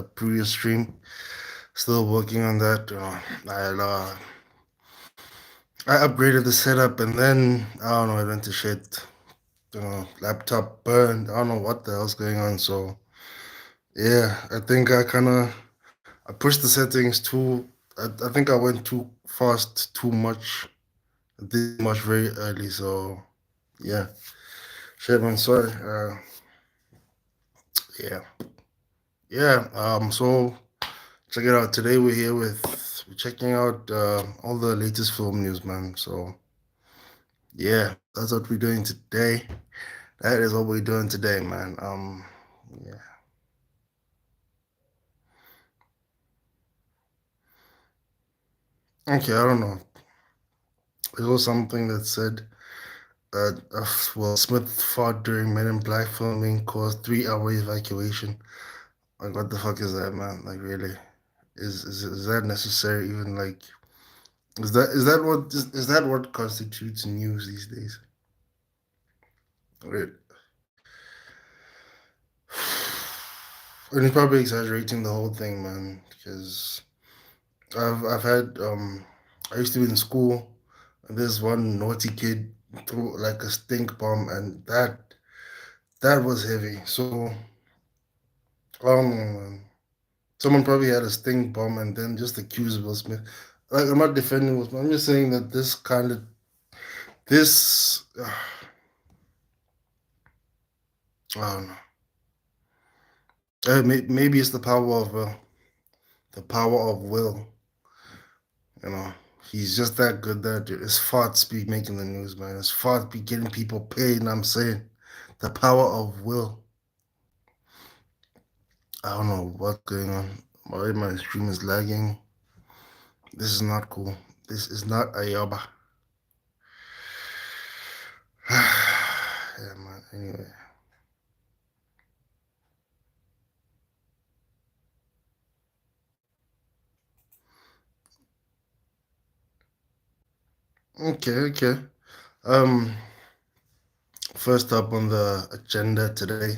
previous stream. Still working on that. I upgraded the setup and then I don't know, it went to shit. Laptop burned. I don't know what the hell's going on. So yeah, I think I pushed the settings too. I think I went too fast, too much, did much very early. So yeah, shit, man. Sorry. Yeah, yeah. So check it out. Today we're checking out all the latest film news, man. So yeah, that's what we're doing today. That is what we're doing today, man. Yeah. Okay, I don't know. There was something that said, well, Smith fought during Men in Black filming, caused 3 hour evacuation. Like, what the fuck is that, man? Like, really? Is that necessary? Even like, is that what constitutes news these days? Right. And he's probably exaggerating the whole thing, man. Because I've had I used to be in school, and this one naughty kid threw like a stink bomb, and that was heavy. So man. Someone probably had a stink bomb and then just accused Will Smith. Like, I'm not defending Will Smith. I'm just saying that this I don't know. Maybe it's the power of will. You know, he's just that good that his farts be making the news, man. His farts be getting people paid. And I'm saying the power of will. I don't know what's going on. My stream is lagging. This is not cool. This is not Ayaba. Yeah, man. Anyway. Okay, okay. Um, First up on the agenda today,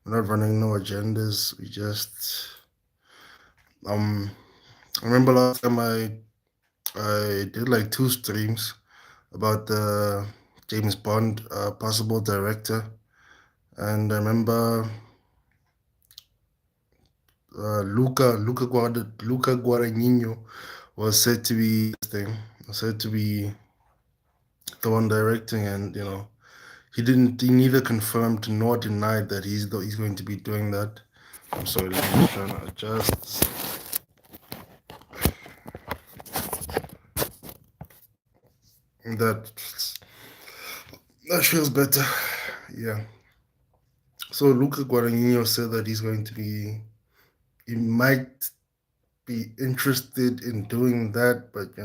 we're not running no agendas. We just um I remember last time I did like two streams about the James Bond possible director, and I remember Luca Guadagnino was said to be this thing, said to be the one directing, and he neither confirmed nor denied that he's going to be doing that. I'm sorry, let me just try to adjust. That that feels better. Yeah. So Luca Guadagnino said that he might be interested in doing that, but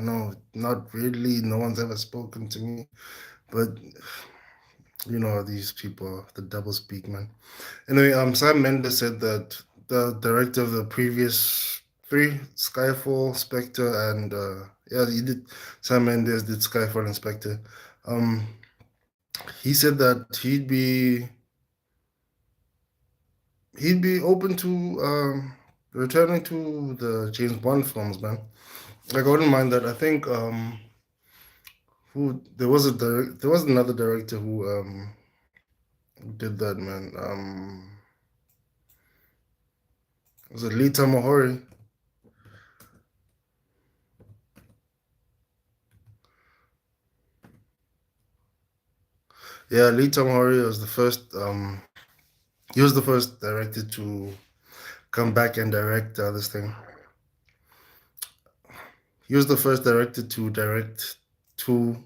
not really. No one's ever spoken to me. But these people, the double speak, man. Anyway, Sam Mendes said that the director of the previous three, Skyfall, Spectre, and yeah, he did. Sam Mendes did Skyfall and Spectre. Um, he said that he'd be open to returning to the James Bond films, man. Like, I wouldn't mind that. I think who there was another director who did that, man. Was it Lee Tamahori? Yeah, Lee Tamahori was the first. He was the first director to come back and direct this thing. He was the first director to direct two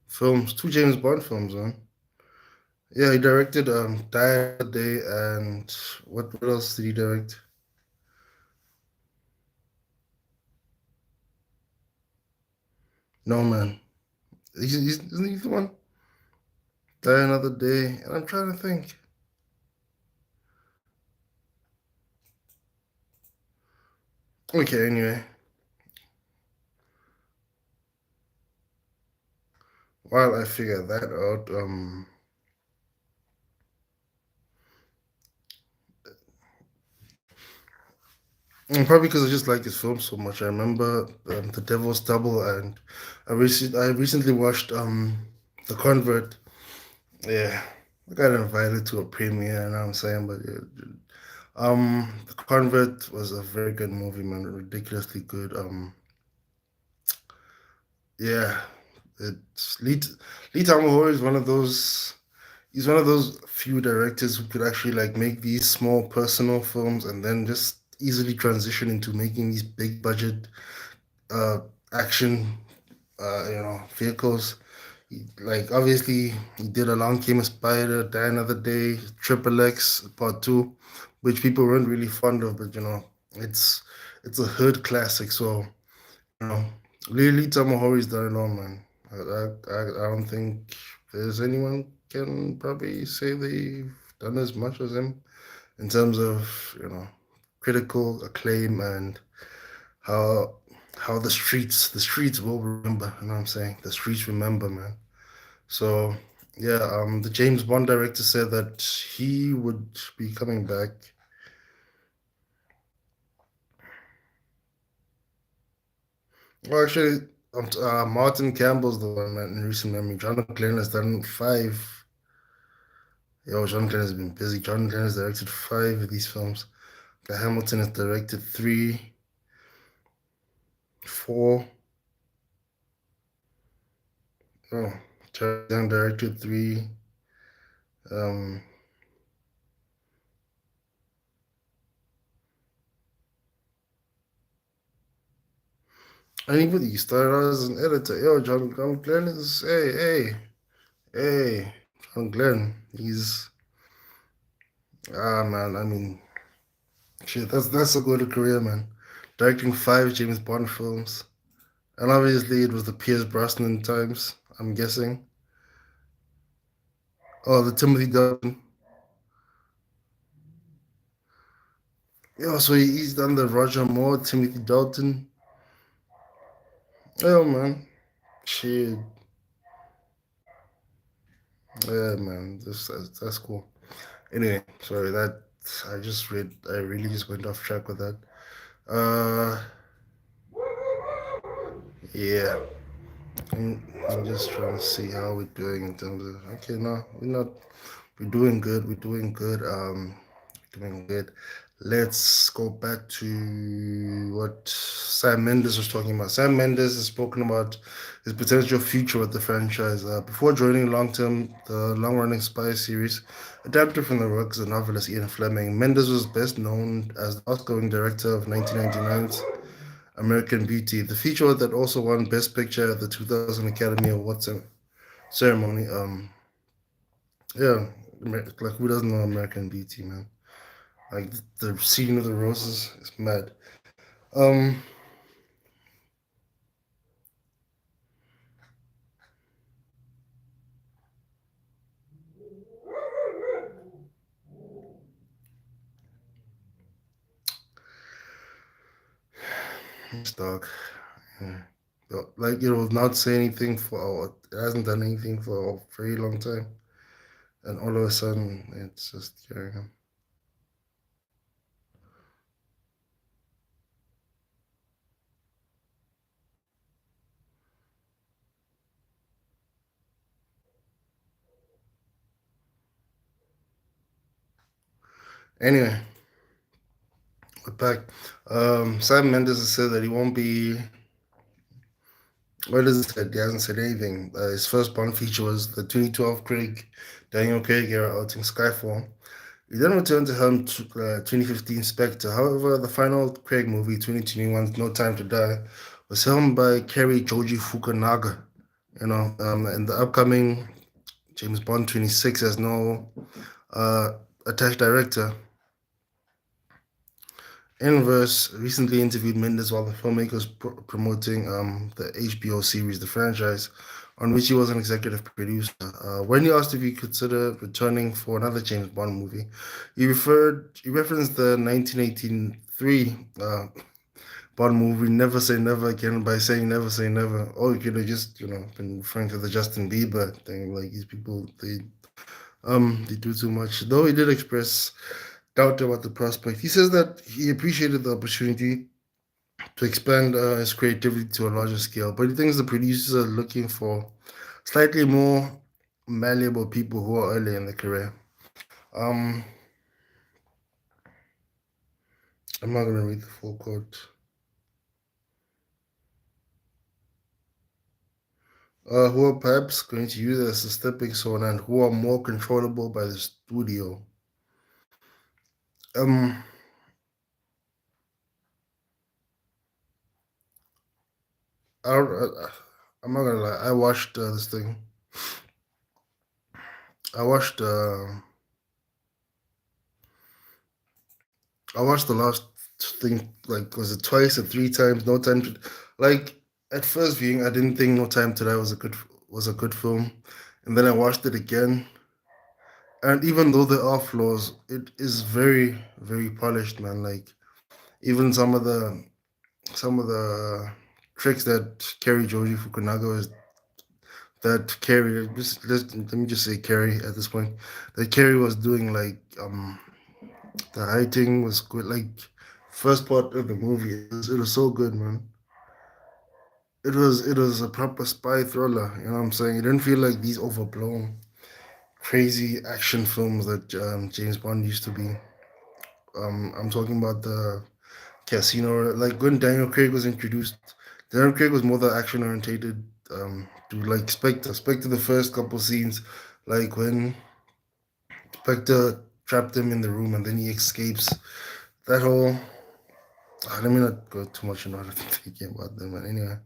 films, two James Bond films, man. Yeah, he directed Die Another Day and what else did he direct? No, man. Isn't he the one? Die Another Day. And I'm trying to think. Okay, anyway. While I figure that out, Probably because I just like his film so much. I remember The Devil's Double, and I recently watched The Convert. Yeah, I got invited to a premiere, and I'm saying, but yeah, The Convert was a very good movie, man. Ridiculously good. Yeah, it's Lee Tamahori is one of those. He's one of those few directors who could actually like make these small personal films and then just easily transition into making these big budget uh action vehicles. Like obviously he did Along Came a Spider, Die Another Day, Triple X Part Two, which people weren't really fond of, but it's it's a hood classic. So you know, Lee Tamahori's done it all, man. I don't think there's anyone can probably say they've done as much as him in terms of critical acclaim and how the streets will remember. You know what I'm saying? The streets remember, man. So yeah, the James Bond director said that he would be coming back. Well, actually, Martin Campbell's the one, man, in recent memory. John Glenn has done five. Yo, John Glenn has been busy. John Glenn has directed five of these films. Guy Hamilton has directed three, four. Oh, Charlie Young directed three. Um, Anybody he started out as an editor. Yo, John Glenn is hey. John Glenn. He's man. I mean, shit. That's a good career, man. Directing five James Bond films, and obviously it was the Pierce Brosnan times. I'm guessing. Oh, the Timothy Dalton. Yo, so he's done the Roger Moore, Timothy Dalton. Oh man, shit. Yeah, man. That's cool. Anyway, sorry that I just read. I really just went off track with that. Uh, yeah. I'm just trying to see how we're doing in terms of. Okay, no, we're not. We're doing good. We're doing good. Doing good. Let's go back to what Sam Mendes was talking about. Sam Mendes has spoken about his potential future with the franchise. Before joining the long-running spy series, adapted from the works of novelist Ian Fleming, Mendes was best known as the Oscar-winning director of 1999's American Beauty, the feature that also won Best Picture at the 2000 Academy Awards ceremony. Yeah, like who doesn't know American Beauty, man? Like the scene of the roses is mad. Um, this dog, yeah. Like not say anything it hasn't done anything for a very long time, and all of a sudden it's just carrying him. Anyway, we're back. Sam Mendes has said that he won't be. What has he said? He hasn't said anything. His first Bond feature was the 2012 Daniel Craig era outing Skyfall. He then returned to helm 2015 Spectre. However, the final Craig movie, 2021's No Time to Die, was helmed by Kerry Joji Fukunaga. And the upcoming James Bond 26 has no uh, attached director. Inverse recently interviewed Mendes while the filmmaker was promoting the HBO series, The Franchise, on which he was an executive producer. When he asked if he considered returning for another James Bond movie, he referenced the 1983 Bond movie Never Say Never Again by saying Never Say Never. Or he could have just been referring to the Justin Bieber thing. Like these people, they do too much. Though he did express doubt about the prospect. He says that he appreciated the opportunity to expand his creativity to a larger scale, but he thinks the producers are looking for slightly more malleable people who are early in their career. Um, I'm not going to read the full quote. Who are perhaps going to use it as a stepping stone and who are more controllable by the studio. Um, I'm not gonna lie. I watched this thing. I watched. I watched the last thing. Like, was it twice or three times? No time to. Like at first viewing, I didn't think No Time to Die was a good film, and then I watched it again. And even though there are flaws, it is very, very polished, man. Like even some of the tricks that Kerry Joji Fukunaga is that Kerry let me just say Kerry at this point that Kerry was doing like the writing was good, like first part of the movie it was so good, man. It was a proper spy thriller, you know what I'm saying? It didn't feel like these overblown crazy action films that James Bond used to be. I'm talking about the Casino, like when Daniel Craig was introduced. Daniel Craig was more the action orientated. To like Spectre, the first couple scenes, like when Spectre trapped him in the room and then he escapes. That whole, let me not go too much into what I'm thinking about them, but anyway,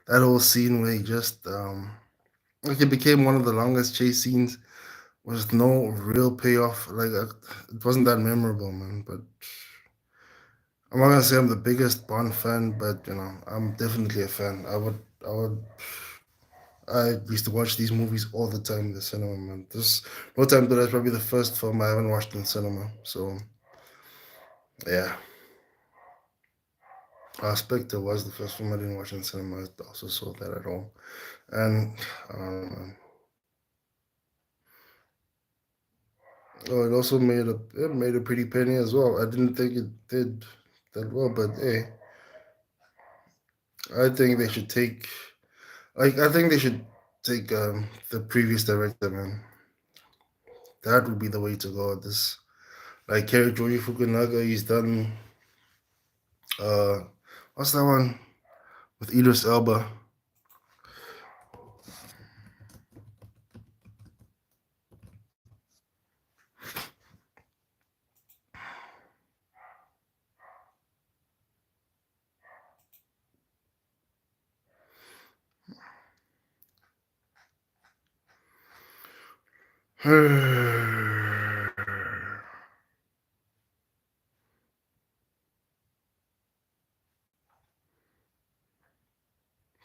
that whole scene where he just, like it became one of the longest chase scenes with no real payoff. Like it wasn't that memorable, man. But I'm not gonna say I'm the biggest Bond fan, but I'm definitely a fan. I used to watch these movies all the time in the cinema, man. This No Time to Die is probably the first film I haven't watched in cinema. So yeah, Spectre was the first film I didn't watch in cinema. I also saw that at all, and um, oh, it made a pretty penny as well. I didn't think it did that well, but hey, I think they should take the previous director, man. That would be the way to go. This like Kerry Joji Fukunaga, he's done uh what's that one with Idris Elba?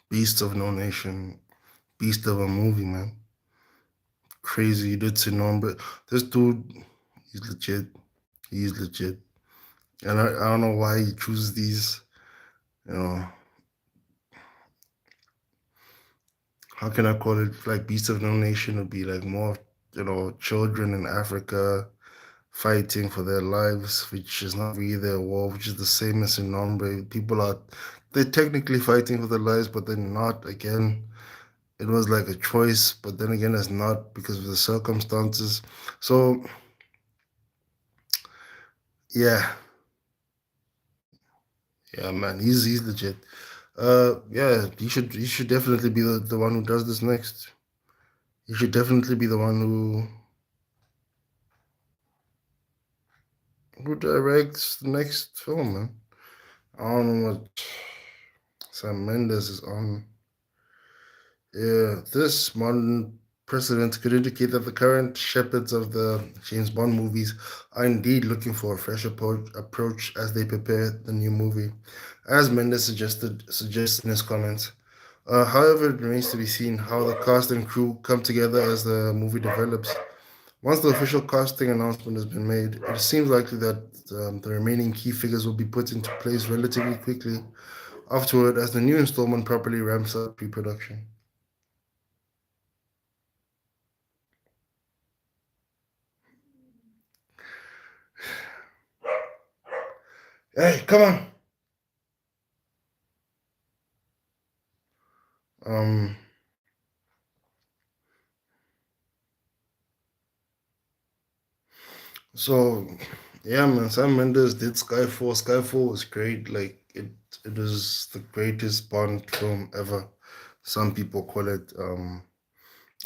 Beast of No Nation, beast of a movie, man. Crazy, you did say no, but this dude, he's legit. He's legit, and I don't know why he chooses these. You know, how can I call it? Like Beast of No Nation would be like more, children in Africa fighting for their lives, which is not really their war, which is the same as in Nombre. They're technically fighting for their lives, but they're not. Again, it was like a choice, but then again, it's not because of the circumstances. So yeah, yeah, man, he's legit. Yeah, he should definitely be the one who does this next. He should definitely be the one who directs the next film, man. I don't know what Sam Mendes is on. Yeah, this modern precedent could indicate that the current shepherds of the James Bond movies are indeed looking for a fresh approach as they prepare the new movie, as Mendes suggests in his comments. However, it remains to be seen how the cast and crew come together as the movie develops. Once the official casting announcement has been made, it seems likely that the remaining key figures will be put into place relatively quickly afterward as the new installment properly ramps up pre-production. Hey, come on. Um, so yeah, man, Sam Mendes did Skyfall. Skyfall was great. Like it was the greatest Bond film ever. Some people call it.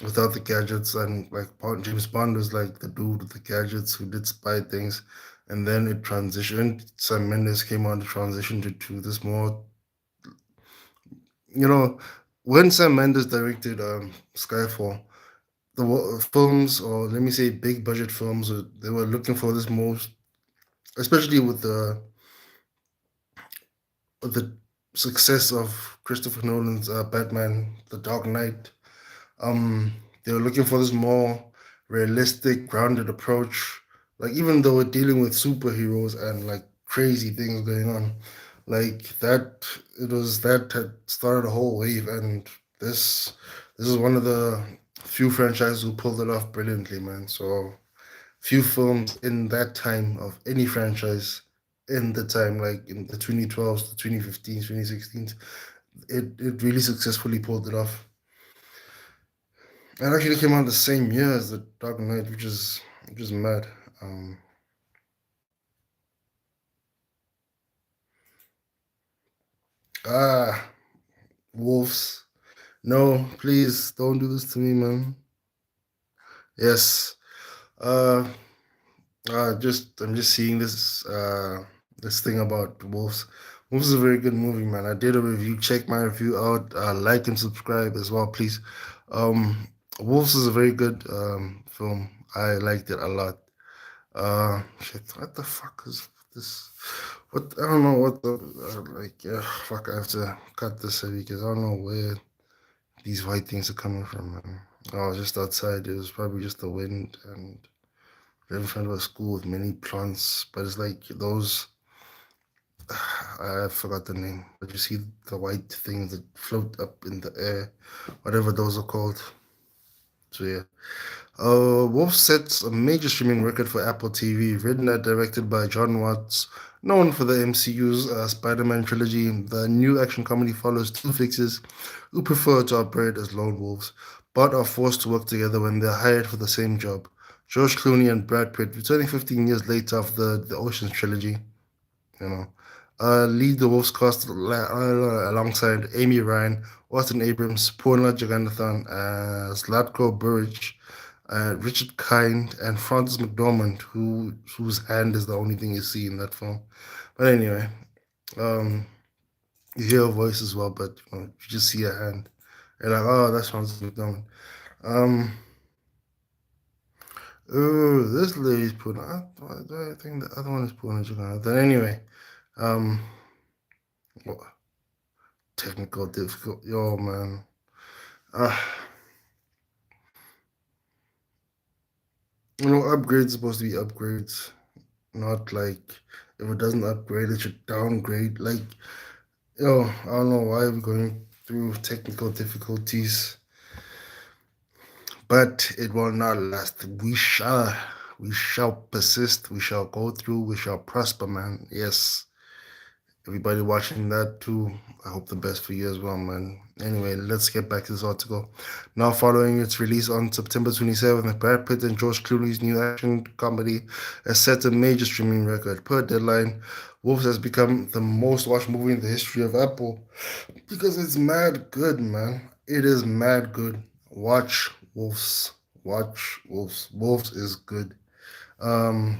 Without the gadgets and like James Bond was like the dude with the gadgets who did spy things, and then it transitioned. Sam Mendes came on to transition to this more, you know, when Sam Mendes directed Skyfall, the films, or let me say big budget films, they were looking for this most, especially with the success of Christopher Nolan's Batman, The Dark Knight. They were looking for this more realistic, grounded approach. Like even though we're dealing with superheroes and like crazy things going on, like that, it was that had started a whole wave, and this is one of the few franchises who pulled it off brilliantly, man. So few films in that time of any franchise in the time, like in the 2012s, the 2015s, 2016s, it really successfully pulled it off. It actually came out the same year as the Dark Knight, which is mad. Um, ah, wolves. No, please don't do this to me, man. Yes. Uh, just I'm just seeing this thing about wolves. Wolves is a very good movie, man. I did a review. Check my review out. Like and subscribe as well, please. Um, Wolves is a very good film. I liked it a lot. Shit, what the fuck is this? What I don't know what the like. Fuck, I have to cut this because I don't know where these white things are coming from, man. I was just outside. It was probably just the wind, and we're in front of a school with many plants. But it's like those. I forgot the name, but you see the white things that float up in the air, whatever those are called. So yeah. Wolf sets a major streaming record for Apple TV, written and directed by John Watts, known for the MCU's Spider-Man trilogy. The new action comedy follows two fixers who prefer to operate as lone wolves, but are forced to work together when they're hired for the same job. George Clooney and Brad Pitt, returning 15 years later after the Ocean's trilogy, you know. Lead the Wolves cast alongside Amy Ryan, Austin Abrams, Purna Jagannathan, Zlatko Buric, Richard Kind, and Francis McDormand, whose hand is the only thing you see in that film. But anyway, um, you hear a voice as well, but you just see a hand. You're like, oh, that's Francis McDormand. Um, oh, this lady's Purna. I think the other one is Purna Jagannathan. Anyway, um, what technical difficult, yo, man. Uh, upgrades supposed to be upgrades, not like if it doesn't upgrade, it should downgrade. Like, yo, I don't know why we're going through technical difficulties, but it will not last. We shall persist. We shall go through. We shall prosper, man. Yes. Everybody watching that too, I hope the best for you as well, man. Anyway, let's get back to this article. Now, following its release on September 27th, Brad Pitt and George Clooney's new action comedy has set a major streaming record. Per Deadline, Wolves has become the most watched movie in the history of Apple because it's mad good, man. It is mad good. Watch Wolves. Watch Wolves. Wolves is good. Um,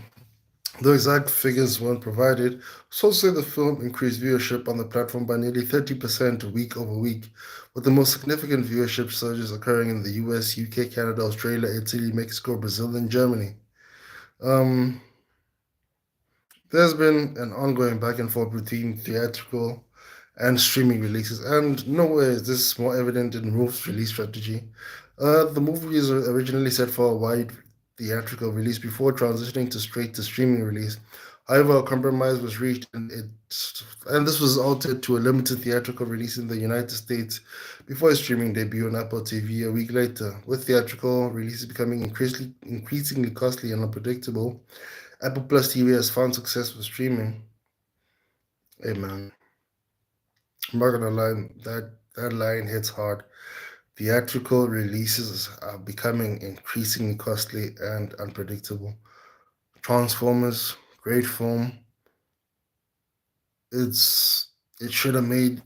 Though exact figures weren't provided, sources say the film increased viewership on the platform by nearly 30% week over week, with the most significant viewership surges occurring in the US, UK, Canada, Australia, Italy, Mexico, Brazil, and Germany. Um, there's been an ongoing back and forth between theatrical and streaming releases, and nowhere is this more evident in Wolf's release strategy. The movie is originally set for a wide theatrical release before transitioning to straight to streaming release. However, a compromise was reached, and this was altered to a limited theatrical release in the United States before its streaming debut on Apple TV a week later. With theatrical releases becoming increasingly costly and unpredictable, Apple Plus TV has found success with streaming. Hey man, I'm not gonna lie, that line hits hard. Theatrical releases are becoming increasingly costly and unpredictable. Transformers, great film. It's it should have made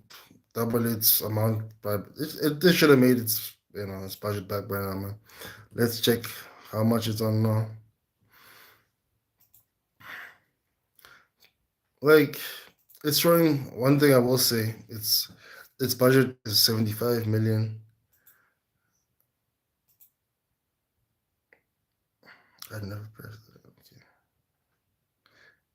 double its amount, but it should have made its its budget back by now, man. Let's check how much it's on now. Like it's showing one thing I will say. Its budget is 75 million. I never pressed it. Okay.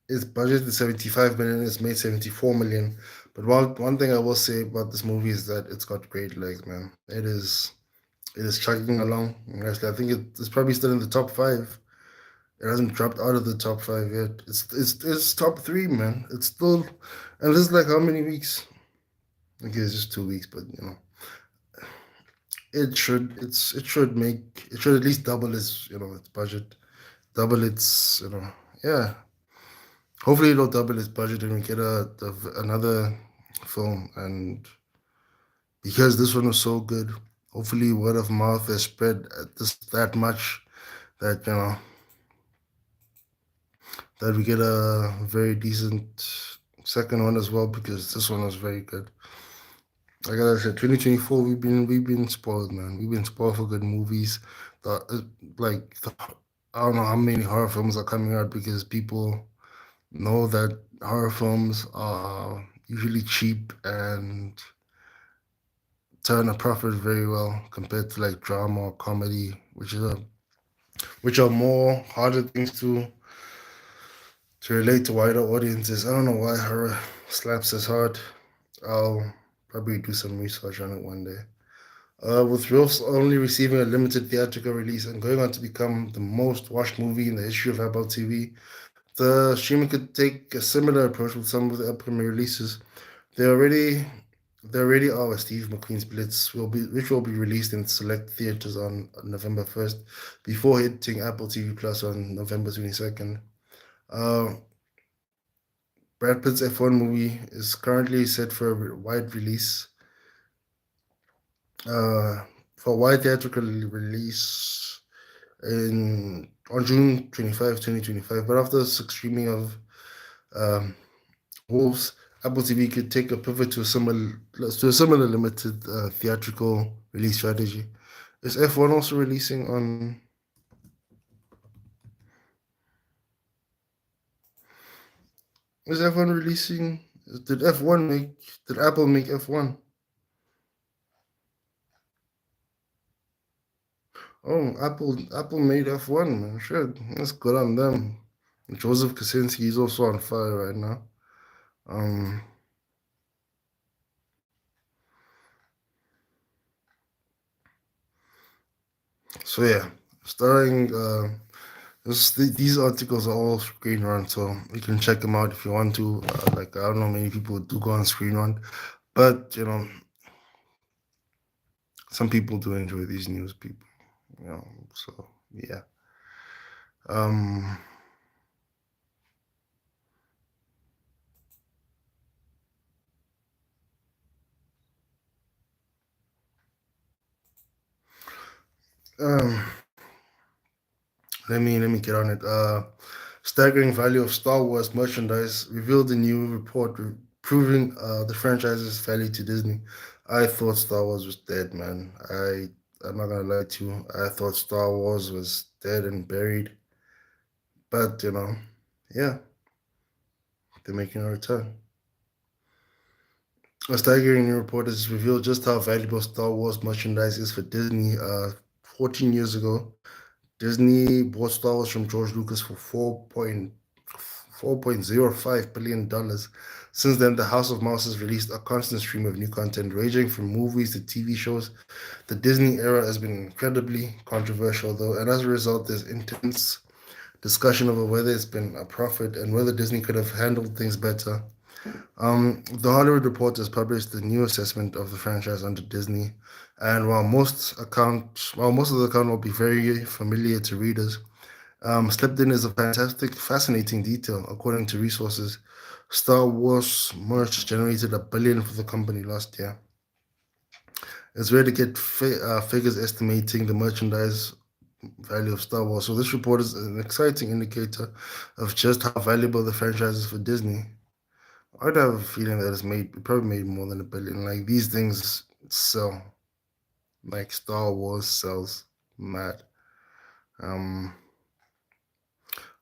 Its budget is 75 million. It's made 74 million. But one thing I will say about this movie is that it's got great legs, man. It is chugging along. Honestly, I think it's probably still in the top five. It hasn't dropped out of the top five yet. It's top three, man. It's still, and this is like how many weeks? Okay, it's just 2 weeks, but it should at least double its budget, double its yeah. Hopefully it'll double its budget and we get another film. And because this one was so good, hopefully word of mouth has spread at this that much that that we get a very decent second one as well because this one was very good. Like I said, 2024, we've been spoiled, man. We've been spoiled for good movies. The, uh, I don't know how many horror films are coming out because people know that horror films are usually cheap and turn a profit very well compared to like drama or comedy, which are more harder things to relate to wider audiences. I don't know why horror slaps as hard. I'll probably do some research on it one day. With Wolves only receiving a limited theatrical release and going on to become the most watched movie in the history of Apple TV, the streaming could take a similar approach with some of the upcoming releases. They already they already are with Steve McQueen's Blitz, which will be released in select theaters on November 1st, before hitting Apple TV Plus on November 22nd. Uh, Brad Pitt's F1 movie is currently set for a wide release, uh, for a wide theatrical release in on June 25, 2025. But after the streaming of um, Wolves, Apple TV could take a pivot to a similar limited theatrical release strategy. Is F1 also releasing on? Is F1 releasing? Did F1 make? Did Apple make F1? Oh, Apple made F1, man. Shit, that's good on them. Joseph Kosinski is also on fire right now. Um, so yeah, starring these articles are all screen run, so you can check them out if you want to. Like I don't know, many people do go on screen run, but some people do enjoy these news people. So yeah. Um, um, let me get on it. Staggering value of Star Wars merchandise revealed a new report proving the franchise's value to Disney. I thought Star Wars was dead, man. I'm not gonna lie to you. I thought Star Wars was dead and buried, but yeah, they're making a return. A staggering new report has revealed just how valuable Star Wars merchandise is for Disney. 14 years ago, Disney bought Star Wars from George Lucas for $4.05 billion. Since then, the House of Mouse has released a constant stream of new content, ranging from movies to TV shows. The Disney era has been incredibly controversial, though, and as a result, there's intense discussion over whether it's been a profit and whether Disney could have handled things better. The Hollywood Reporter has published the new assessment of the franchise under Disney, and while most of the account will be very familiar to readers, slipped in is a fantastic, fascinating detail, according to resources. Star Wars merch generated $1 billion for the company last year. It's rare to get figures estimating the merchandise value of Star Wars, so this report is an exciting indicator of just how valuable the franchise is for Disney. I'd have a feeling that it probably made more than $1 billion. Like these things sell, like Star Wars sells mad. Um,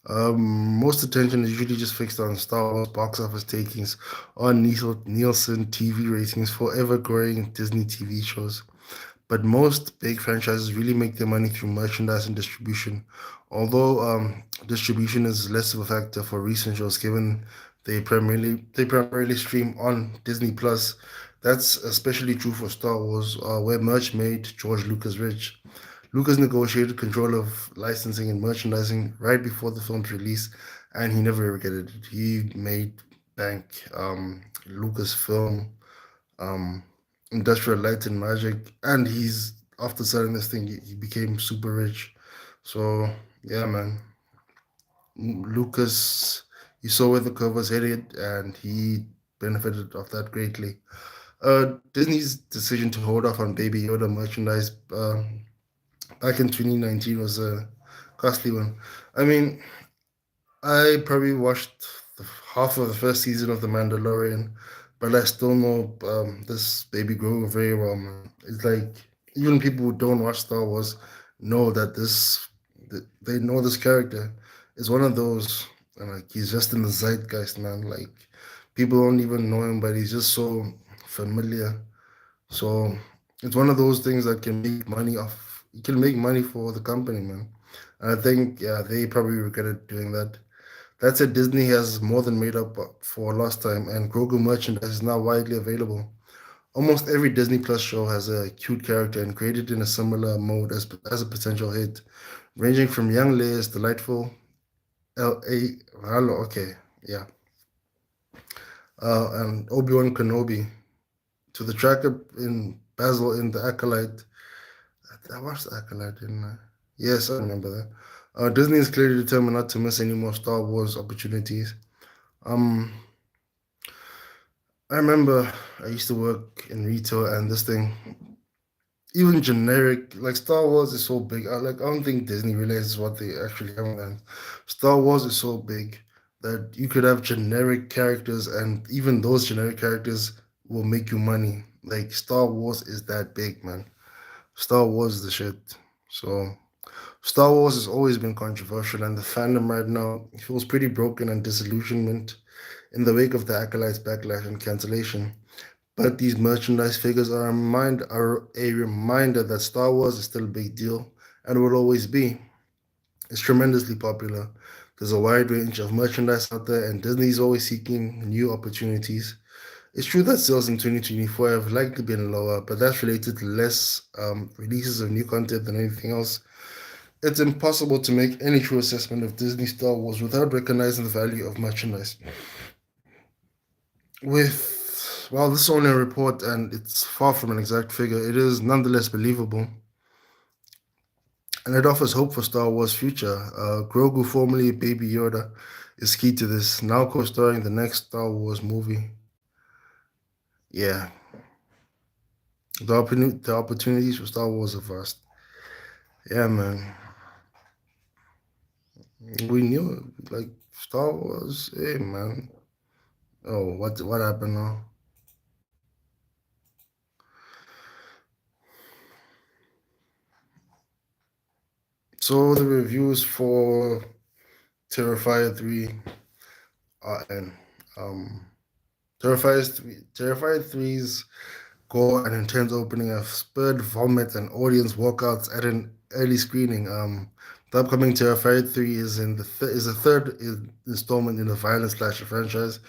most attention is usually just fixed on Star Wars box office takings on Nielsen TV ratings for ever-growing Disney TV shows. But most big franchises really make their money through merchandise and distribution. Although distribution is less of a factor for recent shows, given they primarily stream on Disney Plus. That's especially true for Star Wars, where merch made George Lucas rich. Lucas negotiated control of licensing and merchandising right before the film's release, and he never regretted it. He made bank. Lucasfilm, um, Industrial Light and Magic, and he's after selling this thing, he became super rich. So yeah, man, Lucas, he saw where the curve was headed, and he benefited of that greatly. Disney's decision to hold off on Baby Yoda merchandise back in 2019 was a costly one. I mean, I probably watched half of the first season of The Mandalorian, but I still know this Baby Grogu very well, man. It's like even people who don't watch Star Wars know they know this character. It's one of those, and like he's just in the zeitgeist, man. Like people don't even know him, but he's just so familiar. So it's one of those things that can make money off. You can make money for the company, man. And I think yeah, they probably regretted doing that. That said, Disney has more than made up for lost time, and Grogu merchandise is now widely available. Almost every Disney Plus show has a cute character and created in a similar mode as a potential hit, ranging from young Leia's delightful L.A. Hello, okay, yeah, and Obi-Wan Kenobi to the tracker in Basil in The Acolyte. I watched The Acolyte, didn't I? Yes, I remember that. Disney is clearly determined not to miss any more Star Wars opportunities. Um, I remember I used to work in retail, and this thing, even generic, like Star Wars is so big. I don't think Disney realizes what they actually have. And Star Wars is so big that you could have generic characters, and even those generic characters will make you money. Like Star Wars is that big, man. Star Wars is the shit. So Star Wars has always been controversial, and the fandom right now feels pretty broken and disillusionment in the wake of the Acolyte's backlash and cancellation. But these merchandise figures are a reminder that Star Wars is still a big deal and will always be. It's tremendously popular. There's a wide range of merchandise out there, and Disney's always seeking new opportunities. It's true that sales in 2024 have likely been lower, but that's related to less releases of new content than anything else. It's impossible to make any true assessment of Disney Star Wars without recognizing the value of merchandise. While this is only a report and it's far from an exact figure, it is nonetheless believable, and it offers hope for Star Wars' future. Grogu, formerly Baby Yoda, is key to this, now co-starring the next Star Wars movie. Yeah, the opportunities for Star Wars are vast. Yeah, man, we knew it. Like Star Wars. Hey, man. Oh, what happened now? So the reviews for Terrifier 3 are in. Um, Terrifier 3's gore and intense opening have spurred vomit and audience walkouts at an early screening. The upcoming Terrifier 3 is the third installment in the violent slasher franchise,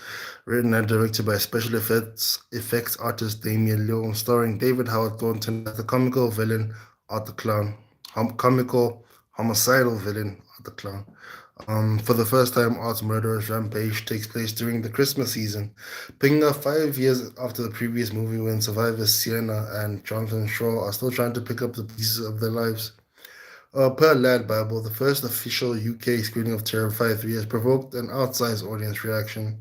written and directed by special effects artist Damien Leone, starring David Howard Thornton as the comical villain Art the Clown, comical homicidal villain Art the Clown. For the first time, Art's murderous rampage takes place during the Christmas season, picking up 5 years after the previous movie when survivors Sienna and Jonathan Shaw are still trying to pick up the pieces of their lives. Per Lad Bible, the first official UK screening of Terrifier 3 has provoked an outsized audience reaction.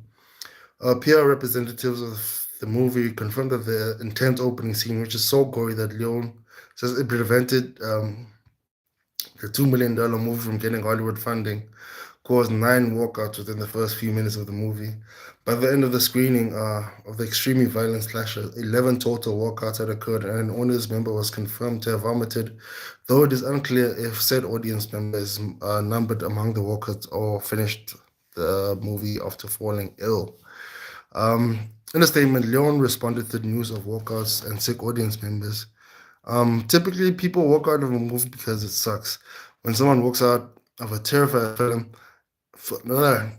PR representatives of the movie confirmed that the intense opening scene, which is so gory that Leon says it prevented the $2 million movie from getting Hollywood funding, caused 9 walkouts within the first few minutes of the movie. By the end of the screening of the extremely violent slasher, 11 total walkouts had occurred, and an audience member was confirmed to have vomited, though it is unclear if said audience member is numbered among the walkouts or finished the movie after falling ill. In a statement, Leon responded to the news of walkouts and sick audience members. Typically, people walk out of a movie because it sucks. When someone walks out of a terrified film, no,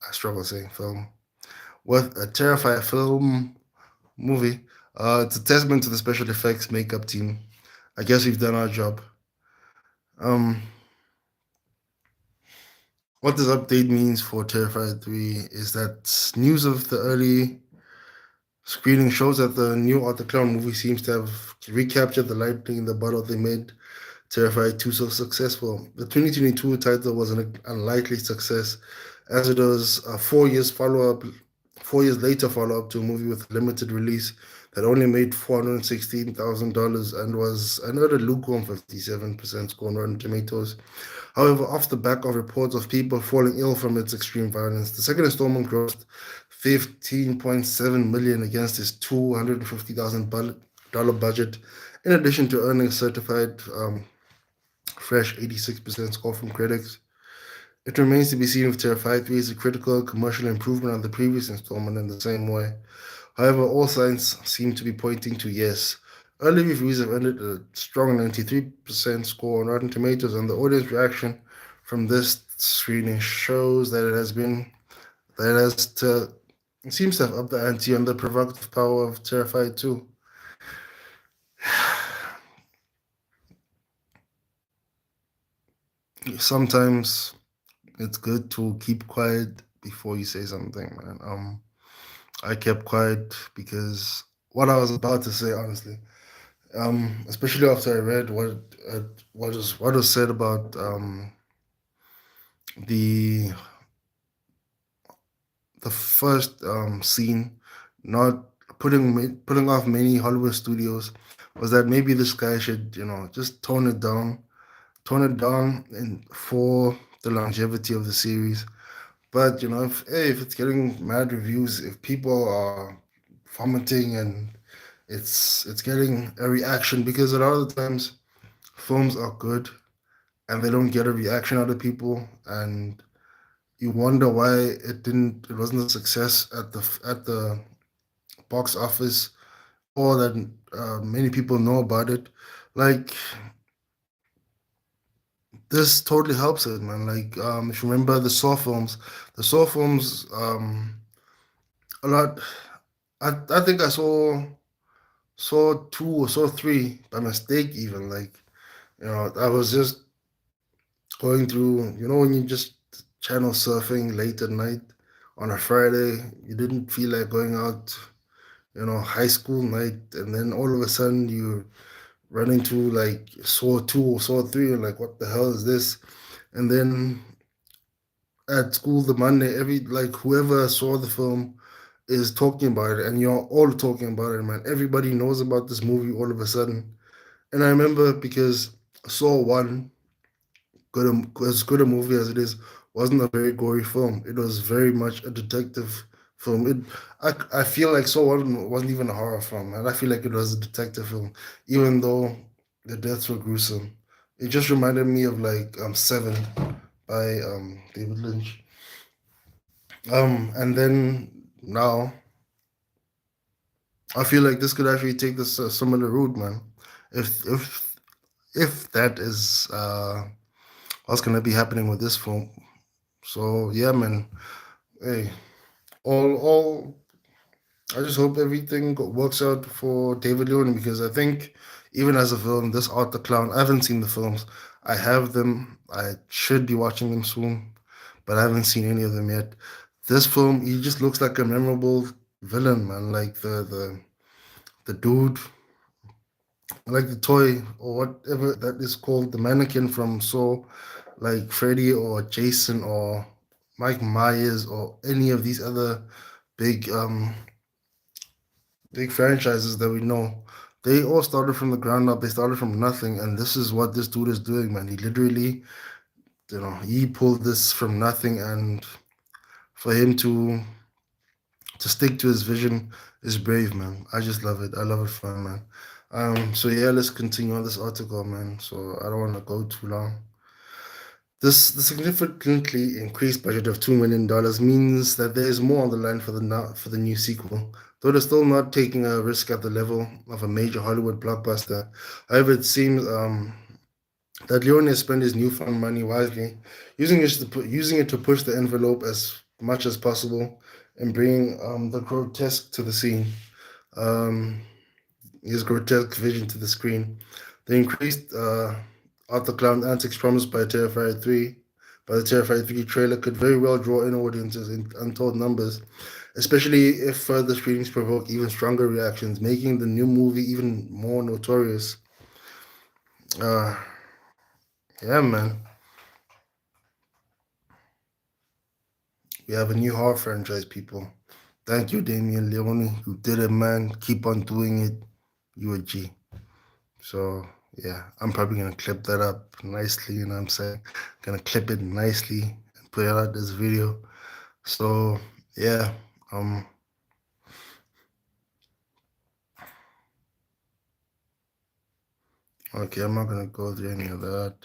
I struggle saying film, with a terrified film movie, it's a testament to the special effects makeup team. I guess we've done our job. Um, what this update means for Terrified 3 is that news of the early screening shows that the new Art the Clown movie seems to have recaptured the lightning in the bottle they made Terrified 2 so successful. The 2022 title was an unlikely success, as it was a 4 years follow up, 4 years later follow up to a movie with a limited release that only made $416,000 and was another lukewarm 57% score on Rotten Tomatoes. However, off the back of reports of people falling ill from its extreme violence, the second installment grossed 15.7 million against its $250,000 budget, in addition to earning a certified fresh 86% score from critics. It remains to be seen if Terrified 3 is a critical commercial improvement on the previous installment in the same way. However, all signs seem to be pointing to yes. Early reviews have ended a strong 93% score on Rotten Tomatoes, and the audience reaction from this screening shows that it seems to have upped the ante on the provocative power of Terrified 2. Sometimes it's good to keep quiet before you say something, man. I kept quiet because what I was about to say, honestly, especially after I read what was said about the the first scene, not putting off many Hollywood studios, was that maybe this guy should just tone it down, and for the longevity of the series. But if it's getting mad reviews, if people are vomiting and it's getting a reaction, because a lot of the times films are good and they don't get a reaction out of people, and you wonder why it wasn't a success at the box office, or that many people know about it. Like, this totally helps it, man. Like, if you remember the Saw films, a lot. I think I saw two or saw three by mistake, even. Like, I was just going through, when you just channel surfing late at night on a Friday, you didn't feel like going out, high school night, and then all of a sudden you run into like Saw 2 or Saw 3, and like, what the hell is this? And then at school the Monday, whoever saw the film is talking about it, and you're all talking about it, man. Everybody knows about this movie all of a sudden. And I remember, because Saw 1, as good a movie as it is, wasn't a very gory film. It was very much a detective film. I feel like Saw 1 wasn't even a horror film, and I feel like it was a detective film, even though the deaths were gruesome. It just reminded me of like Seven by David Lynch. And then now I feel like this could actually take this similar route, man. If if if that is what's gonna be happening with this film. So yeah, man. Hey, all I just hope everything works out for David Leone, because I think even as a film, this Art the Clown, I haven't seen the films. I have them. I should be watching them soon, but I haven't seen any of them yet. This film, he just looks like a memorable villain, man. Like the dude, like the toy or whatever that is called, the mannequin from Saw, like Freddy or Jason or Mike Myers or any of these other big big franchises that we know. They all started from the ground up. They started from nothing, and this is what this dude is doing, man. He literally, he pulled this from nothing, and for him to stick to his vision is brave, man. I just love it. I love it for him, man. So yeah, let's continue on this article, man. So I don't want to go too long. The significantly increased budget of $2 million means that there is more on the line for for the new sequel, though they're still not taking a risk at the level of a major Hollywood blockbuster. However, it seems that Leone has spent his newfound money wisely, using it to push the envelope as much as possible and bring the grotesque to the scene. Um, his grotesque vision to the screen. The increased Arthur Clown antics promised by the Terrifier 3 trailer could very well draw in audiences in untold numbers, especially if further screenings provoke even stronger reactions, making the new movie even more notorious. Uh, yeah, man. We have a new horror franchise, people. Thank you, Damien Leone. You did it, man. Keep on doing it. You a G. So yeah, I'm probably gonna clip that up nicely, you know what I'm saying? Gonna clip it nicely and put out this video. So yeah, um okay, I'm not gonna go through any of that.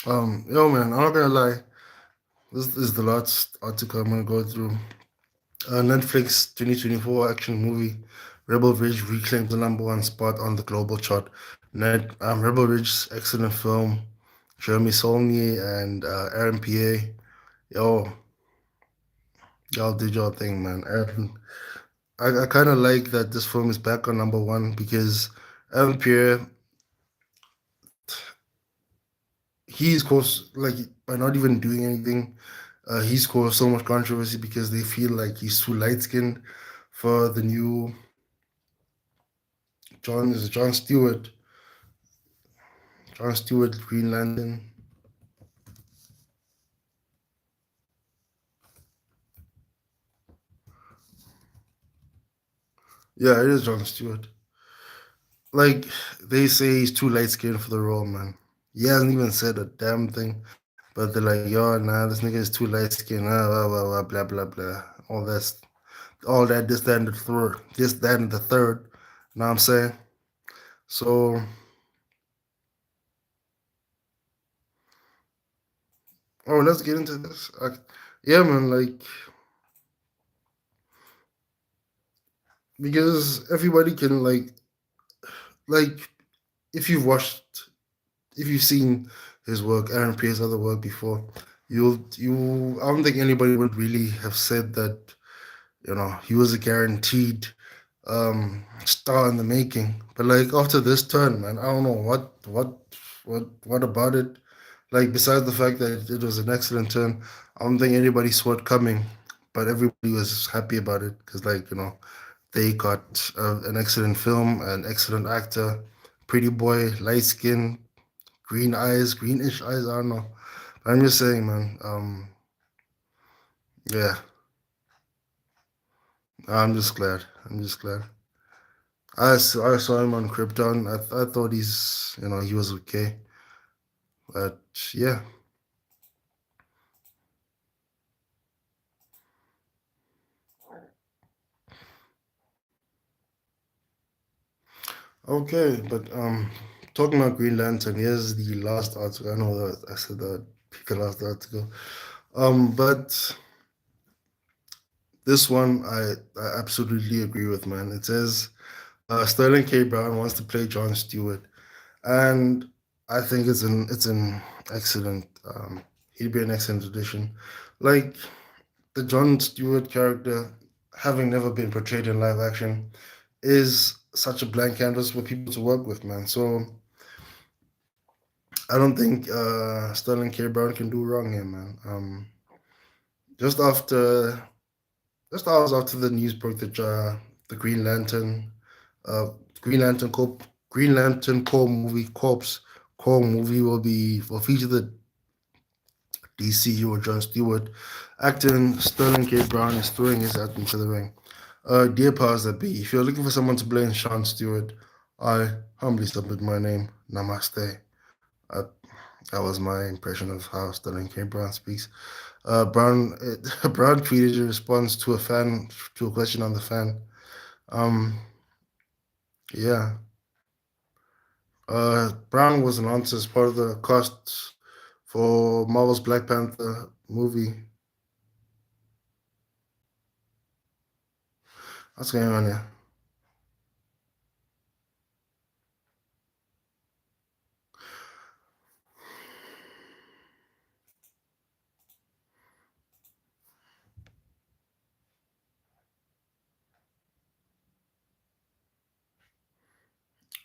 Yo man, I'm not gonna lie. This is the last article I'm gonna go through. Netflix 2024 action movie Rebel Ridge reclaimed the number one spot on the global chart. Rebel Ridge's excellent film, Jeremy Saulnier and Aaron P.A. Yo, y'all did your thing, man. And I kind of like that this film is back on number one because Aaron Pierre, he's caused, like, by not even doing anything, he's caused so much controversy because they feel like he's too light skinned for the new John Stewart, Green Lantern. Yeah, it is John Stewart. Like, they say he's too light skinned for the role, man. He hasn't even said a damn thing. But they're like, yo, nah, this nigga is too light skinned, blah, blah, blah. All that, this, that, and the third. This, that, and the third. Know what I'm saying? So, let's get into this. Yeah, man, because everybody can, like, if you've watched, if you've seen his work, Aaron Pierce's other work before, I don't think anybody would really have said that, he was a guaranteed star in the making. But like after this turn, man, I don't know what about it. Like besides the fact that it was an excellent turn, I don't think anybody saw it coming. But everybody was happy about it because, like, they got an excellent film, an excellent actor, pretty boy, light skin, green eyes, greenish eyes. I don't know. But I'm just saying, man. Yeah, I'm just glad. I'm just glad. I saw him on Krypton. I thought he was okay. But yeah, okay. But talking about Green Lantern, here's the last article. I know that I said that the last article. But this one I absolutely agree with, man. It says Sterling K. Brown wants to play John Stewart, and I think it's an excellent. He'd be an excellent addition. Like the John Stewart character, having never been portrayed in live action, is such a blank canvas for people to work with, man. So I don't think Sterling K. Brown can do wrong here, man. Just after, just hours after the news broke that the uh, Green Lantern Corp Green Lantern core movie will feature the DCU John Stewart. Actor Sterling K. Brown is throwing his hat into the ring. Dear powers that be, if you're looking for someone to play Sean Stewart, I humbly submit my name. Namaste. Uh, that was my impression of how Sterling K. Brown speaks. Brown tweeted a response to a question on the fan. Um, yeah. Brown was announced as part of the cast for Marvel's Black Panther movie. What's going on here?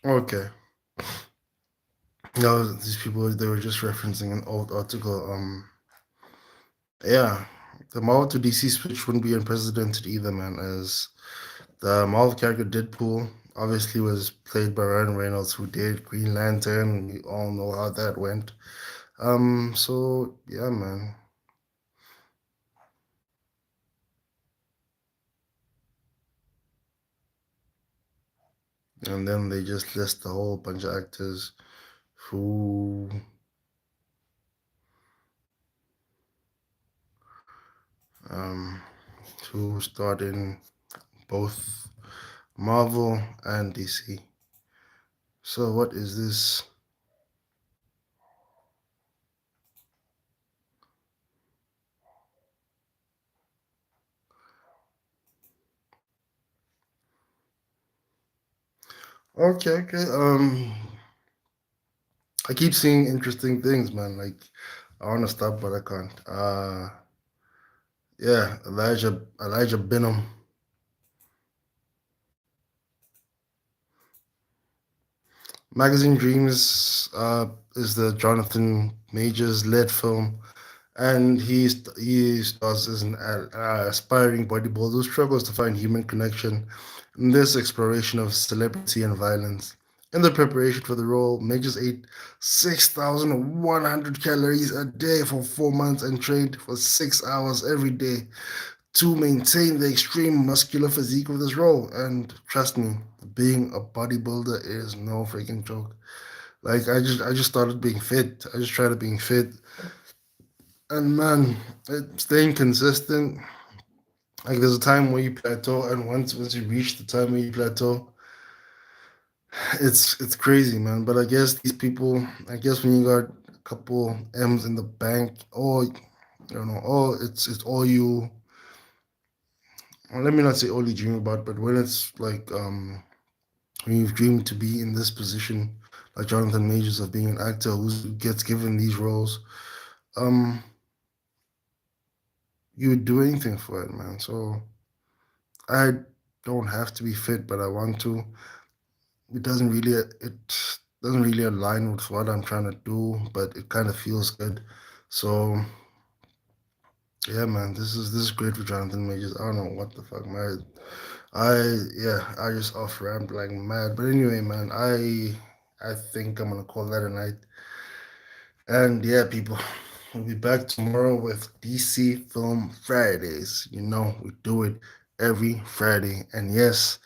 Okay. No, these people they were just referencing an old article. Yeah, the Marvel to DC switch wouldn't be unprecedented either, man. As the Marvel character Deadpool obviously was played by Ryan Reynolds, who did Green Lantern. We all know how that went. So yeah, man. And then they just list a whole bunch of actors who um who starred in both Marvel and DC. So what is this? Okay, okay. I keep seeing interesting things, man. Like I want to stop, but I can't. Yeah, Elijah Benham. Magazine Dreams is the Jonathan Majors led film, and he stars as an aspiring bodybuilder who struggles to find human connection in this exploration of celebrity and violence. In the preparation for the role, Majors ate 6,100 calories a day for 4 months and trained for 6 hours every day to maintain the extreme muscular physique of this role. And trust me, being a bodybuilder is no freaking joke. Like I just started being fit. I just tried being fit, and man, staying consistent. Like there's a time where you plateau, and once you reach the time where you plateau, it's crazy, man. But I guess these people, I guess when you got a couple M's in the bank, or you know, or it's all you. Well, let me not say all you dream about, but when it's like when you've dreamed to be in this position, like Jonathan Majors of being an actor who gets given these roles, um, you would do anything for it, man. So I don't have to be fit, but I want to. It doesn't really align with what I'm trying to do, but it kind of feels good. So yeah, man, this is great for Jonathan Majors. I don't know what the fuck, man. I just off ramp like mad. But anyway, man, I think I'm gonna call that a night. And yeah, people, we'll be back tomorrow with DC Film Fridays. You know, we do it every Friday. And yes,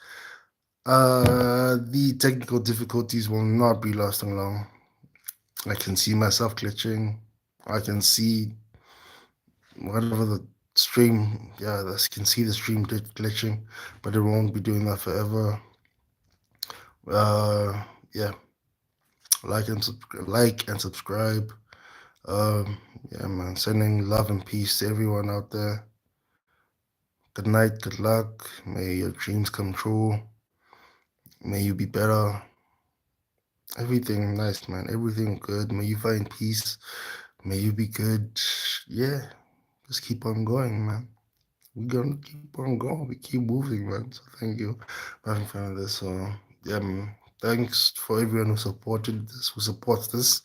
the technical difficulties will not be lasting long. I can see myself glitching. I can see whatever the stream, yeah, I can see the stream glitching, but it won't be doing that forever. Yeah, like and subscribe. Um, yeah, man, sending love and peace to everyone out there. Good night, good luck. May your dreams come true. May you be better. Everything nice, man. Everything good. May you find peace. May you be good. Yeah, just keep on going, man. We're gonna keep on going. We keep moving, man. So thank you for having fun with this. So yeah, man. Thanks for everyone who supported this, who supports this.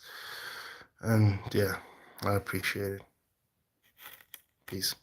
And yeah, I appreciate it. Peace.